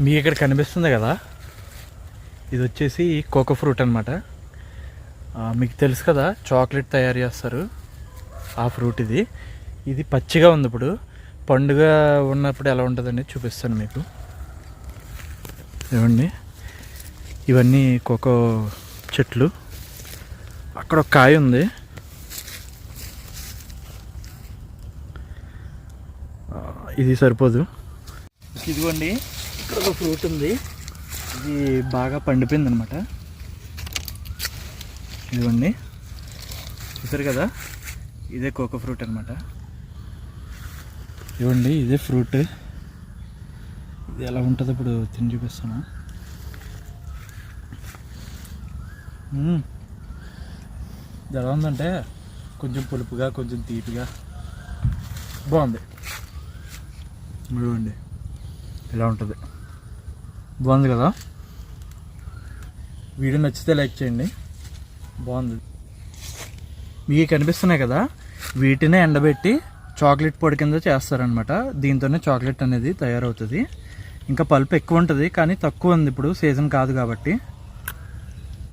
మీ ఇక్కడ కనిపిస్తుంది కదా, ఇది వచ్చేసి కోకో ఫ్రూట్ అనమాట. మీకు తెలుసు కదా చాక్లెట్ తయారు చేస్తారు ఆ ఫ్రూట్. ఇది పచ్చిగా ఉంది. ఇప్పుడు పండుగ ఉన్నప్పుడు ఎలా ఉంటుందని చూపిస్తాను మీకు. ఏమండి, ఇవన్నీ కోకో చెట్లు. అక్కడ ఒక కాయ ఉంది. ఇది సరిపోదు. ఇదిగోండి, ఇక్కడ ఒక ఫ్రూట్ ఉంది. ఇది బాగా పండిపోయింది అనమాట. ఇదిగోండి, చూసారు కదా, ఇదే కోకో ఫ్రూట్ అనమాట. ఇవ్వండి, ఇదే ఫ్రూట్. ఇది ఎలా ఉంటుంది ఇప్పుడు తిని చూపిస్తాను. ఇది ఎలా ఉందంటే కొంచెం పులుపుగా, కొంచెం తీపిగా బాగుంది. ఇవ్వండి, ఇలా ఉంటుంది. బాగుంది కదా. వీడియో నచ్చితే లైక్ చేయండి. బాగుంది. మీకు కనిపిస్తున్నాయి కదా, వీటినే ఎండబెట్టి చాక్లెట్ పొడి కింద చేస్తారనమాట. దీంతోనే చాక్లెట్ అనేది తయారవుతుంది. ఇంకా పల్పు ఎక్కువ ఉంటుంది, కానీ తక్కువ ఉంది, ఇప్పుడు సీజన్ కాదు కాబట్టి.